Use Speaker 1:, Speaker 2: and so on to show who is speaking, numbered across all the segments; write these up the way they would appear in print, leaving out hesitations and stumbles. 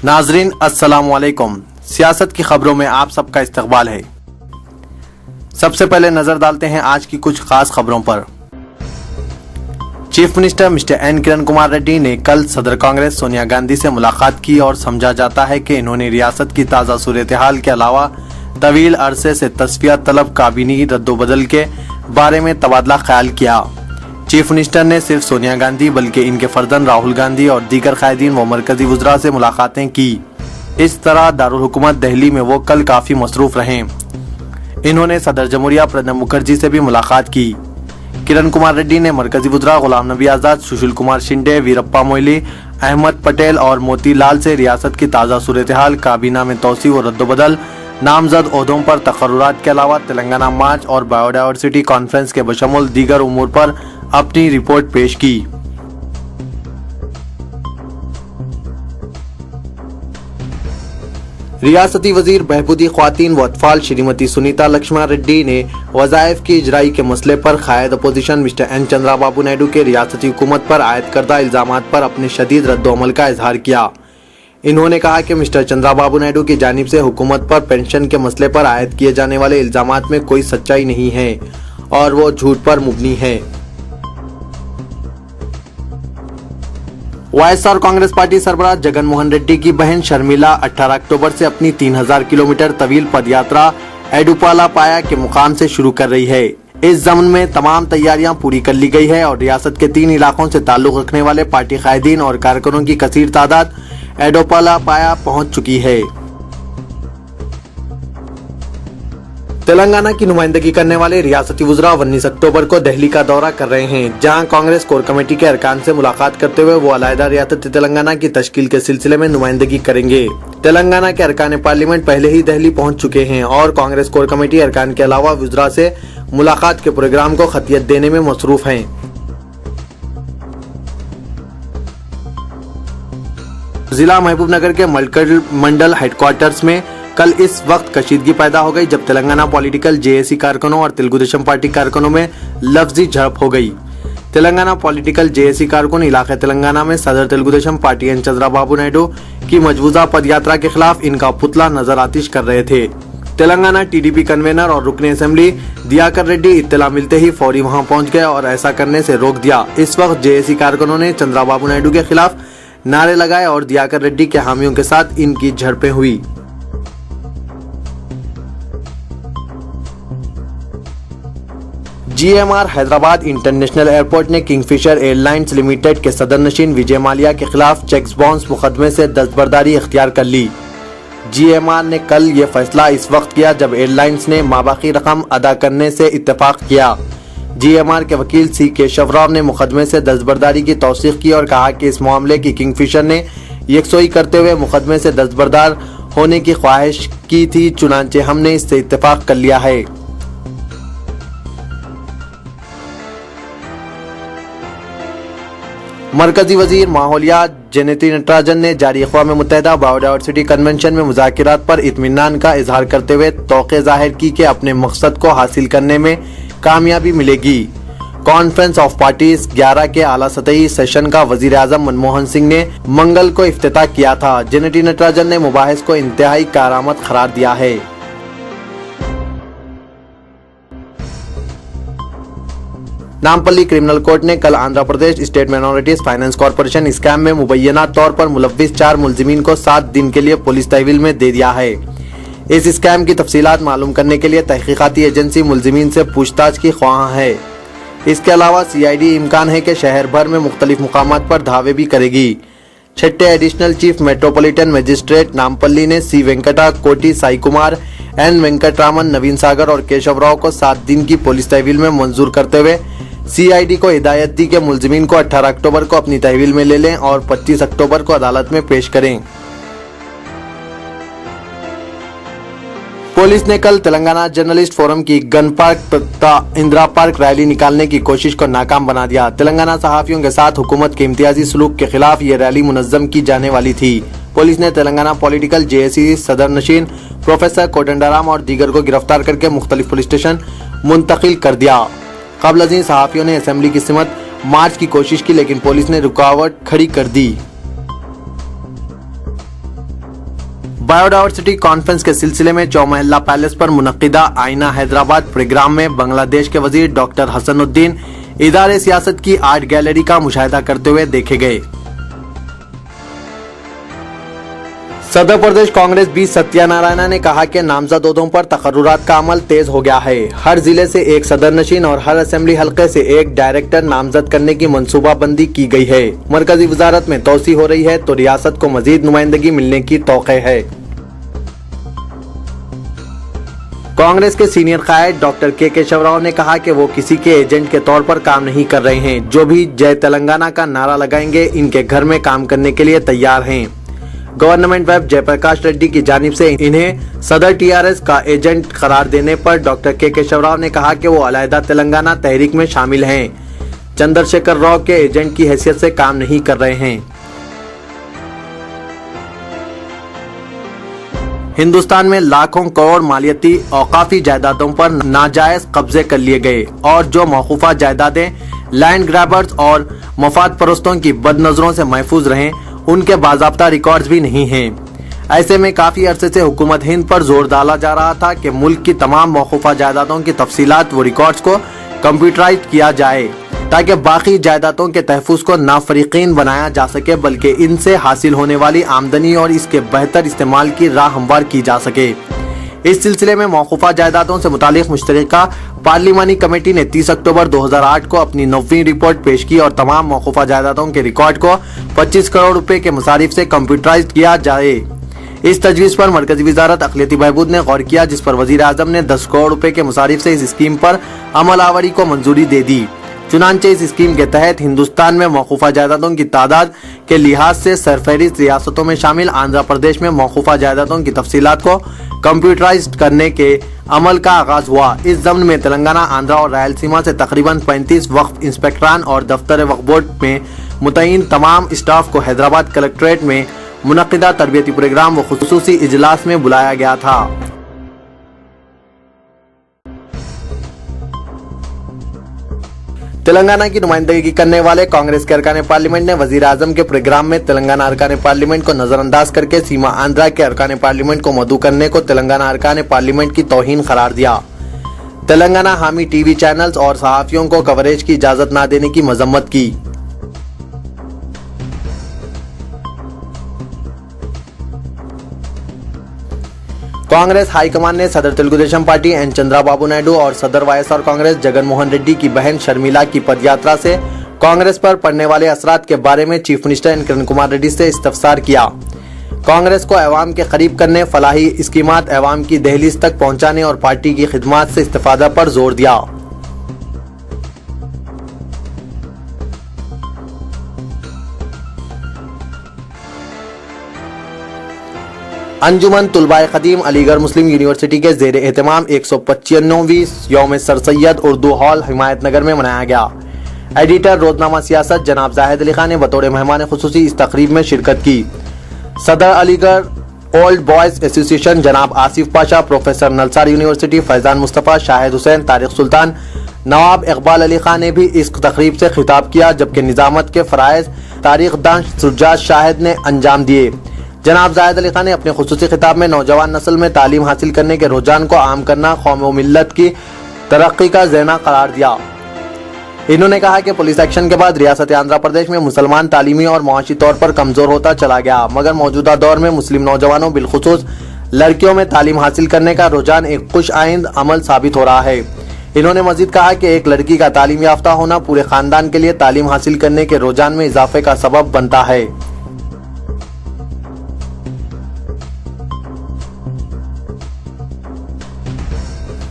Speaker 1: नाजरीन अस्सलाम वालेकुम। सियासत की खबरों में आप सबका इस्तकबाल है। सबसे पहले नजर डालते हैं आज की कुछ खास खबरों पर। Chief minister mister N Kiran Kumar Reddy ने कल सदर कांग्रेस सोनिया गांधी से मुलाकात की और समझा जाता है कि इन्होंने रियासत की ताज़ा सूरत हाल के अलावा तवील अरसे से तस्फिया तलब काबीनी रद्दोबदल के बारे में तबादला ख्याल किया। चीफ मिनिस्टर ने सिर्फ सोनिया गांधी बल्कि इनके फर्जंद राहुल गांधी और दीगर कायदीन व मरकजी वुज़रा से मुलाकातें की। इस तरह दारुल हुकूमत दिल्ली में वो कल काफ़ी मसरूफ रहे। इन्होंने सदर जमहूरिया प्रणब मुखर्जी से भी मुलाकात की। किरण कुमार रेड्डी ने मरकजी वुज़रा गुलाम नबी आज़ाद, सुशील कुमार शिंदे, वीरप्पा मोइली, अहमद पटेल और मोती लाल से रियासत की ताज़ा सूरत हाल, काबीना में तोसी व रद्दोबदल, नामजद ओहदों पर तकर्रुरात के अलावा तेलंगाना मार्च और बायोडाइवर्सिटी कॉन्फ्रेंस के बशमूल दीगर उमूर पर अपनी रिपोर्ट पेश की। रियासती वजीर बहबूदी ख्वातीन व अतफाल श्रीमती सुनीता लक्ष्मण रेड्डी ने वज़ाइफ की इजराई के मसले पर कायद opposition mister N Chandrababu Naidu के रियासती हुकूमत पर आयद करदा इल्जामात पर अपने शदीद रद्दोअमल का इजहार किया। इन्होंने कहा कि मिस्टर चंद्राबाबू नायडू की जानिब से हुकूमत पर पेंशन के मसले पर आयद किए जाने वाले इल्जामात में कोई सच्चाई नहीं है और वो झूठ पर मुबनी है। वाईएसआर कांग्रेस पार्टी सरबराह जगन मोहन रेड्डी की बहन शर्मिला 18 अक्टूबर से अपनी 3000 किलोमीटर तवील पदयात्रा एडुपाला पाया के मुकाम से शुरू कर रही है। इस ज़मन में तमाम तैयारियां पूरी कर ली गई है और रियासत के 3 इलाकों से ताल्लुक रखने वाले पार्टी कायदीन और कारकुनों की कसीर तादाद एडुपाला पाया पहुंच चुकी है। तेलंगाना की नुमाइंदगी करने वाले रियासती वुज़रा 19 अक्टूबर को दिल्ली का दौरा कर रहे हैं, जहां कांग्रेस कोर कमेटी के अरकान से मुलाकात करते हुए वो अलहदा रियासत तेलंगाना की तश्कील के सिलसिले में नुमाइंदगी करेंगे। तेलंगाना के अरकान पार्लियामेंट पहले ही दिल्ली पहुंच चुके हैं और कांग्रेस कोर कमेटी अरकान के अलावा वुज़रा से मुलाकात के प्रोग्राम को खतियत देने में मसरूफ हैं। जिला महबूबनगर के मंडल हेडक्वार्टर्स में कल इस वक्त कशीदगी पैदा हो गई जब तेलंगाना पॉलिटिकल जेएसी कारकुनों और तेलुगुदेशम पार्टी कारकुनों में लफ्जी झड़प हो गई। तेलंगाना पॉलिटिकल जेएसी कारकुन इलाके तेलंगाना में सदर तेलुगुदेशम पार्टी एन चंद्राबाबू नायडू की मजबूजा पदयात्रा के खिलाफ इनका पुतला नजर आतिश कर रहे थे। तेलंगाना टीडीपी कन्वेनर और रुकने असेंबली दियाकर रेड्डी इत्तला मिलते ही फौरी वहां पहुंच गए और ऐसा करने से रोक दिया। इस वक्त जेएसी कारकुनों ने चंद्राबाबू नायडू के खिलाफ नारे लगाए और दियाकर रेड्डी के हामियों के साथ इनकी झड़पें हुई। जीएमआर हैदराबाद इंटरनेशनल एयरपोर्ट ने किंगफिशर एयरलाइंस लिमिटेड के सदरनशीन विजय माल्या के खिलाफ चेक्स बाउंस मुकदमे से दस्तबरदारी इख्तियार कर ली। जीएमआर ने कल ये फैसला इस वक्त किया जब एयरलाइंस ने माबाकी रकम अदा करने से इत्तेफाक किया। जीएमआर के वकील सी केशव राव ने मुकदमे से दस्तबरदारी की तौसीक की और कहा कि इस मामले की किंगफिशर ने यकसोई करते हुए मुकदमे से दस्तबरदार होने की ख्वाहिश की थी, चुनांचे हमने इससे इत्तेफाक कर लिया है। मरकजी वजीर माहौलियात जयंती नटराजन ने जारी अक़वाम मुत्तहिदा बायोडाइवर्सिटी कन्वेंशन में मुज़ाकिरात पर इत्मीनान का इजहार करते हुए तौक़े ज़ाहिर की कि अपने मकसद को हासिल करने में कामयाबी मिलेगी। कॉन्फ्रेंस ऑफ पार्टीज 11 के आला सतही सेशन का वजीर आज़म मनमोहन सिंह ने मंगल को इफ्तिताह किया था। जयंती नटराजन ने मुबाहिस को इंतहाई कारआमद करार दिया है। नामपल्ली क्रिमिनल कोर्ट ने कल Andhra Pradesh state minorities finance corporation scam में मुबैना तौर पर मुलव्विस 4 मुलजिमीन को 7 दिन के लिए पुलिस तहवील में दे दिया है। इस स्कैम की तफसीलात मालूम करने के लिए तहकीकाती एजेंसी मुलजिमीन से पूछताछ की ख्वाह है। इसके अलावा सीआईडी इम्कान है कि शहर भर में मुख्तलिफ मुकामात पर धावे भी करेगी। 6ठे additional chief metropolitan magistrate Nampally ने सी वेंकटा, कोटी साई कुमार, एन वेंकटरामन, नवीन सागर और केशव राव को 7 दिन की पुलिस तहवील में मंजूर करते हुए सीआईडी को हिदायत दी कि मुलजिमीन को 18 अक्टूबर को अपनी तहवील में ले लें और 25 अक्टूबर को अदालत में पेश करें। पुलिस ने कल तेलंगाना जर्नलिस्ट फोरम की गन पार्क तथा इंदिरा पार्क रैली निकालने की कोशिश को नाकाम बना दिया। तेलंगाना सहाफियों के साथ हुकूमत के इम्तियाजी सलूक के खिलाफ ये रैली मुनज़्ज़म की जाने वाली थी। पुलिस ने तेलंगाना पॉलिटिकल जेएसी सदरनशीन प्रोफेसर कोदंडराम और दीगर को गिरफ्तार करके मुख्तलिफ पुलिस स्टेशन मुंतकिल कर दिया। कबल अज़ीं सहाफियों ने असेंबली की सिमत मार्च की कोशिश की लेकिन पुलिस ने रुकावट खड़ी कर दी। बायोडाइवर्सिटी कॉन्फ्रेंस के सिलसिले में चौमहल्ला पैलेस पर मुनक्किदा आईना हैदराबाद प्रोग्राम में बांग्लादेश के वजीर डॉक्टर हसनुद्दीन इदारे सियासत की आर्ट गैलरी का मुशाहिदा करते हुए देखे गए। सदर प्रदेश कांग्रेस बी सत्यानारायण ने कहा कि नामजदों पर तकर्रुरात का अमल तेज हो गया है। हर जिले से एक सदर नशीन और हर असेंबली हलके से एक डायरेक्टर नामजद करने की मंसूबाबंदी की गई है। मरकजी वजारत में तोसी हो रही है तो रियासत को मजीद नुमाइंदगी मिलने की तौक़े है। कांग्रेस के सीनियर कायद डॉक्टर के केशव राव ने कहा कि वो किसी के एजेंट के तौर पर काम नहीं कर रहे हैं। जो भी जय तेलंगाना का नारा लगाएंगे इनके घर में काम करने के लिए तैयार हैं। गवर्नमेंट वेब जयप्रकाश रेड्डी की जानिब से इन्हें सदर टीआरएस का एजेंट करार देने पर डॉक्टर के केशव राव ने कहा कि वो अलहदा तेलंगाना तहरीक में शामिल हैं। चंद्रशेखर राव के एजेंट की हैसियत से काम नहीं कर रहे हैं। हिंदुस्तान में लाखों करोड़ मालियती औकाफी जायदादों पर नाजायज कब्जे कर लिए गए और जो मौकूफा जायदादें लैंड ग्रैबर्स और मफाद परस्तों की बदनजरों से महफूज रहें उनके बाज़ाब्ता रिकॉर्ड्स भी नहीं हैं। ऐसे में काफी अरसे से हुकूमत हिंद पर जोर डाला जा रहा था कि मुल्क की तमाम मौकूफा जायदादों की तफसीलात व रिकॉर्ड्स को कंप्यूटराइज किया जाए ताकि बाकी जायदादों के तहफ़्फ़ुज़ को नाफरीकीन बनाया जा सके, बल्कि इनसे हासिल होने वाली आमदनी और इसके बेहतर इस्तेमाल की राह हमवार की जा सके। इस सिलसिले में मौकूफा जायदादों से मुतालिक मुश्तरका पार्लिमानी कमेटी ने 30 अक्टूबर 2008 को अपनी 9वीं रिपोर्ट पेश की और तमाम मौकूफा जायदादों के रिकॉर्ड को 25 करोड़ रुपए के मुसारिफ से कंप्यूटराइज किया जाए। इस तजवीज़ पर मरकजी वजारत अक़लियती बहबूद ने गौर किया, जिस पर वज़ीर आज़म ने 10 करोड़ रुपए के मुसारिफ से इस स्कीम पर अमल आवरी को मंजूरी दे दी। चुनांचे इस स्कीम के तहत हिंदुस्तान में मौकूफा जायदादों की तादाद के लिहाज से सरफहरिस्त रियासतों में शामिल आंध्र प्रदेश में मौकूफा जायदादों की तफसीलात को कंप्यूटराइज करने के अमल का आगाज हुआ। इस ज़म्न में तेलंगाना, आंध्रा और रायलसीमा से तकरीबन 35 वक्फ इंस्पेक्टरान और दफ्तर वक्फ बोर्ड में मुतय्यन तमाम स्टाफ को हैदराबाद कलेक्ट्रेट में मुनक्किदा तरबियती प्रोग्राम व खुसूसी इजलास में बुलाया गया था। तेलंगाना की नुमाइंदगी करने वाले कांग्रेस के अरकान पार्लियामेंट ने वजीर आजम के प्रोग्राम में तेलंगाना अरकान पार्लियामेंट को नजरअंदाज करके सीमा आंध्रा के अरकान पार्लियामेंट को मदऊ करने को तेलंगाना अरकान पार्लियामेंट की तौहीन करार दिया। तेलंगाना हामी टीवी चैनल्स और सहाफियों को कवरेज की इजाजत न देने की मजम्मत की। कांग्रेस हाईकमान ने सदर तेलुगुदेशम पार्टी एन चंद्राबाबू नायडू और सदर वाईएसआर कांग्रेस जगन मोहन रेड्डी की बहन शर्मिला की पदयात्रा से कांग्रेस पर पड़ने वाले असरात के बारे में chief minister N Kiran Kumar Reddy से इस्तफसार किया। कांग्रेस को अवाम के करीब करने, फलाही स्कीमात अवाम की दहलीज तक पहुंचाने और पार्टी की खिदमात से इस्तिफादा पर जोर दिया। अंजुमन तुलबाए क़दीम अलीगढ़ मुस्लिम यूनिवर्सिटी के ज़ेर एहतमाम 195वीं यौम सर सैयद उर्दू हॉल हिमायत नगर में मनाया गया। एडिटर रोजनामा सियासत जनाब जाहिद अली खान ने बतौर मेहमान खुसूसी इस तकरीब में शिरकत की। सदर अलीगढ़ ओल्ड बॉयज एसोसिएशन जनाब आसिफ पाशा, प्रोफेसर नलसार यूनिवर्सिटी फैजान मुस्तफ़ा, शाहिद हुसैन, तारिक सुल्तान, नवाब इकबाल अली खान ने भी इस तकरीब से खिताब किया, जबकि निजामत के फ़राइज़ तारीख दान सुजात शाहिद ने अंजाम दिए। जनाब जाहिद अली खान ने अपने खुसूसी खिताब में नौजवान नस्ल में तालीम हासिल करने के रुझान को आम करना कौम व मिल्लत की तरक्की का ज़रिया करार दिया। इन्होंने कहा कि पुलिस एक्शन के बाद रियासत आंध्र प्रदेश में मुसलमान तालीमी और मुआशी तौर पर कमज़ोर होता चला गया, मगर मौजूदा दौर में मुस्लिम नौजवानों बिलखुसूस लड़कियों में तालीम हासिल करने का रुझान एक खुश आइंद अमल साबित हो रहा है। इन्होंने मजीद कहा कि एक लड़की का तालीम याफ्ता होना पूरे खानदान के लिए तालीम हासिल करने के रुझान में इजाफे का सबब बनता है।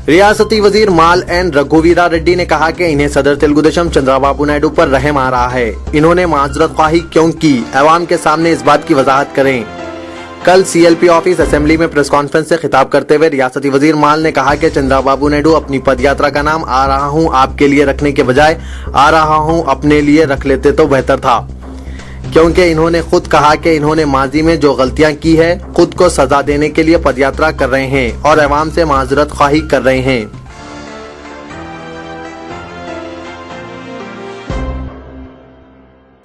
Speaker 1: रियासती वजीर माल एन रघुवीरा रेड्डी ने कहा कि इन्हें सदर तेलुगुदेशम चंद्राबाबू नायडू पर रहम आ रहा है। इन्होंने माजरत ख्वाही क्यों की, अवाम के सामने इस बात की वजाहत करें। कल सीएलपी ऑफिस असेंबली में प्रेस कॉन्फ्रेंस से खिताब करते हुए रियासती वजीर माल ने कहा कि चंद्राबाबू नायडू अपनी पदयात्रा का नाम आ रहा हूँ आपके लिए रखने के बजाय आ रहा हूँ अपने लिए रख लेते तो बेहतर था, क्योंकि इन्होंने खुद कहा कि इन्होंने माजी में जो गलतियां की है खुद को सजा देने के लिए पदयात्रा कर रहे हैं और अवाम से माजरत ख्वाही कर रहे हैं।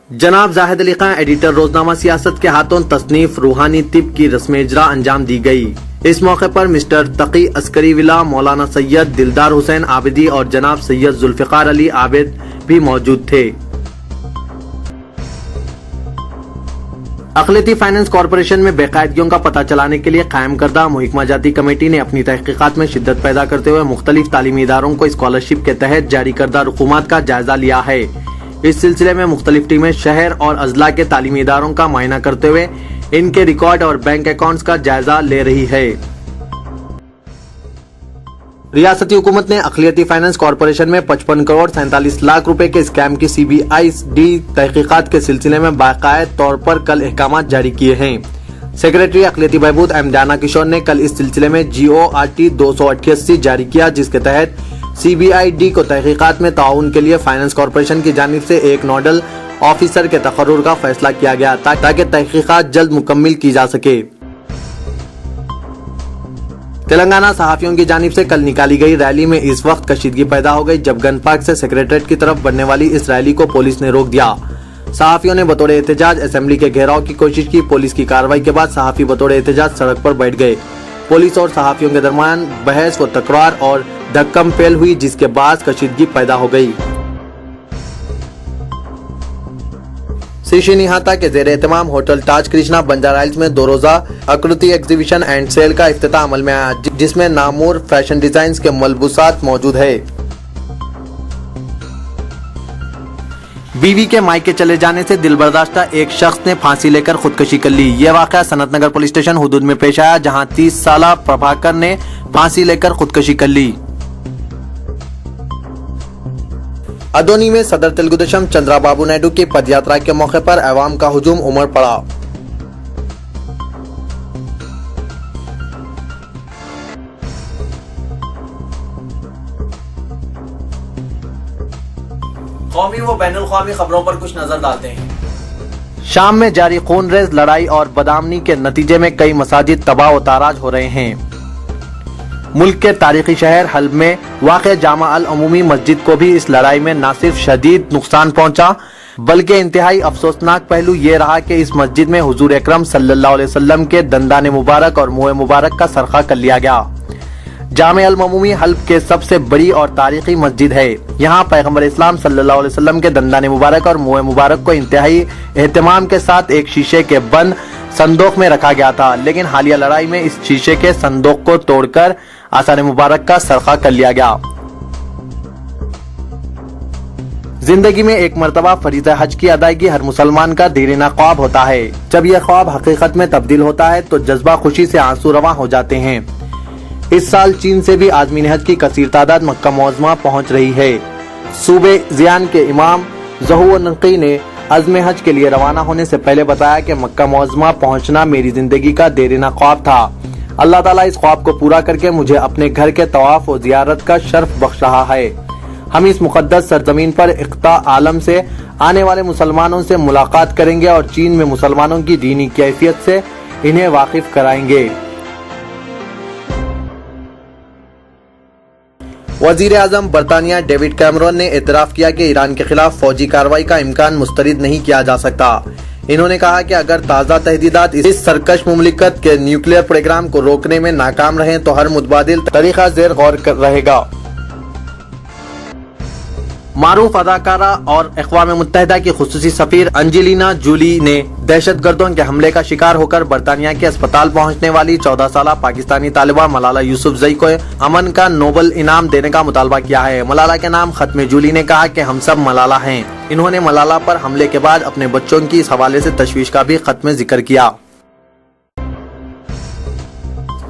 Speaker 1: जनाब जाहिद अली खान एडिटर रोजनामा सियासत के हाथों तसनीफ रूहानी तिब की रस्म इजरा अंजाम दी गई। इस मौके पर मिस्टर तकी अस्करी विला, मौलाना सैयद दिलदार हुसैन आबिदी और जनाब सैयद जुल्फिकार अली आबिद भी मौजूद थे। अक़लियती फाइनेंस कॉरपोरेशन में बेकायदगियों का पता चलाने के लिए कायम करदा मुहिकमा जाती कमेटी ने अपनी तहकीकात में शिद्दत पैदा करते हुए मुख्तलिफ तालीमी इदारों को स्कॉलरशिप के तहत जारी करदा रुकूमात का जायजा लिया है। इस सिलसिले में मुख्तलिफ टीमें शहर और अजला के तालीमी इदारों का मुआयना करते हुए इनके रिकॉर्ड और बैंक अकाउंट्स का जायजा ले रही है। रियासती हुकूमत ने अक़लियती फाइनेंस कॉरपोरेशन में 55 करोड़ 47 लाख रुपए के स्कैम की CBID तहकीकात के सिलसिले में बाकायदा तौर पर कल अहकाम जारी किए हैं। सेक्रेटरी अक़लियती बहबूद दाना किशोर ने कल इस सिलसिले में GORT 288 जारी किया, जिसके तहत CBID को तहकीकात में ताउन के लिए फाइनेंस कॉरपोरेशन की जानिब से एक नोडल ऑफिसर के तकर्रुर का फैसला किया गया ताकि तहकीकात जल्द मुकम्मल की जा सके। तेलंगाना सहाफियों की जानिब से कल निकाली गई रैली में इस वक्त कशीदगी पैदा हो गई जब गन पार्क से सेक्रेटरीट की तरफ बढ़ने वाली इस रैली को पुलिस ने रोक दिया। सहाफियों ने बतौर एहतजाज असेंबली के घेराव की कोशिश की। पुलिस की कार्रवाई के बाद सहाफी बतौर एहतजाज सड़क पर बैठ गए। पुलिस और सहाफियों के दरमियान बहस व तकरार और धक्कम पेल हुई, जिसके बाद कशीदगी पैदा हो गई। सिशिनिहाता के जेर एहतमाम होटल ताज कृष्णा बंजारा हिल्स में 2 रोजा आकृति एग्जीबिशन एंड सेल का इफ्तिताह अमल में आया, जिसमें नामूर फैशन डिजाइन्स के मलबूसात मौजूद है। बीवी के मायके चले जाने से दिलबर्दाश्ता एक शख्स ने फांसी लेकर खुदकशी कर ली। यह वाकया सनतनगर पुलिस स्टेशन हुदूद में पेश आया, जहां 30 साला प्रभाकर ने फांसी लेकर खुदकशी कर ली। अदोनी में सदर तेलुगुदेशम चंद्राबाबू नायडू की पदयात्रा के मौके पर अवाम का हुजूम उमड़ पड़ा। कौमी व बैनुल-अक़वामी खबरों पर कुछ नजर डालते हैं। शाम में जारी खूनरेज लड़ाई और बदआमनी के नतीजे में कई मसाजिद तबाह व ताराज हो रहे हैं। मुल्क के तारीखी शहर हल्ब में वाक़ जामा अल अमूमी मस्जिद को भी इस लड़ाई में न सिर्फ शदीद नुकसान पहुंचा, बल्कि इंतहाई अफसोसनाक पहलू ये रहा कि इस मस्जिद में हुजूर अकरम सल्लल्लाहु अलैहि वसल्लम के दंदान मुबारक और मुँह मुबारक का सरखा कर लिया गया। जामे अल अमूमी हल्ब के सबसे बड़ी और तारीखी मस्जिद है। यहाँ पैगम्बर इस्लाम सल्लल्लाहु अलैहि वसल्लम के दंदान मुबारक और मुँह मुबारक को इंतहाई एहतमाम के साथ एक शीशे के बंद संदूक में रखा गया था, लेकिन हालिया लड़ाई में इस शीशे के संदूक को तोड़कर आसान मुबारक का सरखा कर लिया गया। जिंदगी में एक मर्तबा फरीज़ा हज की अदायगी हर मुसलमान का देरीना ख्वाब होता है। जब यह ख्वाब हकीकत में तब्दील होता है तो जज्बा खुशी से आंसू रवां हो जाते हैं। इस साल चीन से भी आज़मीन हज की कसीर तादाद मक्का मुअज़्ज़मा पहुंच रही है। सूबे ज़ियान के इमाम ज़हू नक़ी ने अज़्म हज के लिए रवाना होने से पहले बताया कि मक्का मुअज़्ज़मा पहुंचना मेरी जिंदगी का देरीना ख्वाब था। अल्लाह ताला इस ख्वाब को पूरा करके मुझे अपने घर के तवाफ और जियारत का शर्फ बख्श रहा है। हम इस मुक़द्दस सरजमीन पर इक़्ता आलम से आने वाले मुसलमानों से मुलाकात करेंगे और चीन में मुसलमानों की दीनी कैफियत से इन्हें वाकिफ कराएंगे। वज़ीर आज़म बरतानिया डेविड कैमरॉन ने एतराफ़ किया कि ईरान के खिलाफ फौजी कार्रवाई का इम्कान मुस्तरद नहीं किया जा सकता। इन्होंने कहा कि अगर ताज़ा तहदीदात इस सरकश मुमलिकत के न्यूक्लियर प्रोग्राम को रोकने में नाकाम रहे तो हर मुतबादिल तरीका ज़ेर गौर रहेगा। मारूफ अदाकारा और अक़वाम मुत्तहिदा की खुसूसी सफ़ीर एंजेलिना जोली ने दहशतगर्दों के हमले का शिकार होकर बरतानिया के अस्पताल पहुंचने वाली 14 साला पाकिस्तानी तालिबा मलाला यूसुफजई को अमन का नोबल इनाम देने का मुतालबा किया है। मलाला के नाम खत में जोली ने कहा कि हम सब मलाला हैं। इन्होंने मलाला पर हमले के बाद अपने बच्चों की इस हवाले से तशवीश का भी खत में जिक्र किया।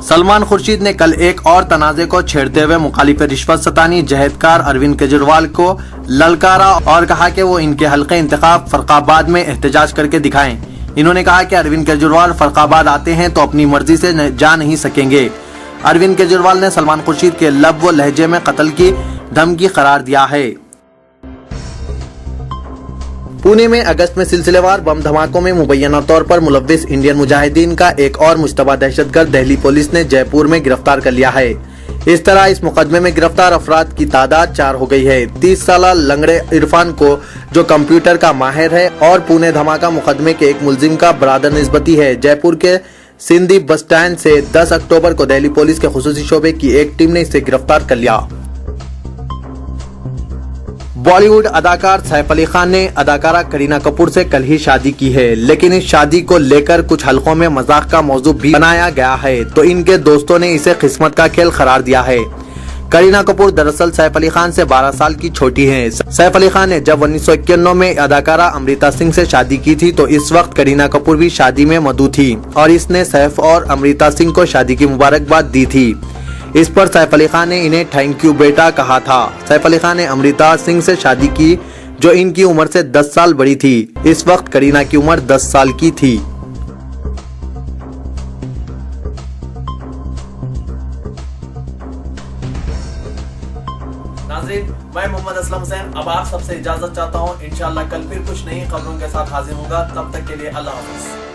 Speaker 1: सलमान खुर्शीद ने कल एक और तनाज़े को छेड़ते हुए मुखालिफ रिश्वत सतानी जहेदकार अरविंद केजरीवाल को ललकारा और कहा कि वो इनके हल्के इंतखाब फरखाबाद में एहतजाज करके दिखाएं। इन्होंने कहा कि अरविंद केजरीवाल फरखाबाद आते हैं तो अपनी मर्जी से जा नहीं सकेंगे। अरविंद केजरीवाल ने सलमान खुर्शीद के लब व लहजे में कत्ल की धमकी करार दिया है। पुणे में अगस्त में सिलसिलेवार बम धमाकों में मुबैना तौर पर मुलव्विस इंडियन मुजाहिदीन का एक और मुश्तबा दहशतगर्द दिल्ली पुलिस ने जयपुर में गिरफ्तार कर लिया है। इस तरह इस मुकदमे में गिरफ्तार अफराद की तादाद 4 हो गई है। 30 साल लंगड़े इरफान को, जो कंप्यूटर का माहिर है और पुणे धमाका मुकदमे के एक मुलजिम का बरादर निस्बती है, जयपुर के सिंधी बस स्टैंड से 10 अक्टूबर को दिल्ली पुलिस के खुसूसी शोबे की एक टीम ने इसे गिरफ्तार कर लिया। बॉलीवुड अदाकार सैफ अली खान ने अदाकारा करीना कपूर से कल ही शादी की है, लेकिन इस शादी को लेकर कुछ हलकों में मजाक का मौजू भी बनाया गया है, तो इनके दोस्तों ने इसे किस्मत का खेल करार दिया है। करीना कपूर दरअसल सैफ अली खान से 12 साल की छोटी हैं। सैफ अली खान ने जब 1991 में अदाकारा अमृता सिंह से शादी की थी, तो इस वक्त करीना कपूर भी शादी में मदऊ थी और इसने सैफ और अमृता सिंह को शादी की मुबारकबाद दी थी। इस पर सैफ अली खान ने इन्हें थैंक यू बेटा कहा था। सैफ अली खान ने अमृता सिंह से शादी की, जो इनकी उम्र से 10 साल बड़ी थी। इस वक्त करीना की उम्र 10 साल की थी। नाज़रीन, मैं मोहम्मद असलम हुसैन अब आप सबसे इजाजत चाहता हूँ। इंशाअल्लाह कल फिर कुछ नई खबरों के साथ हाजिर होगा। तब तक के लिए अल्लाह हाफ़िज़।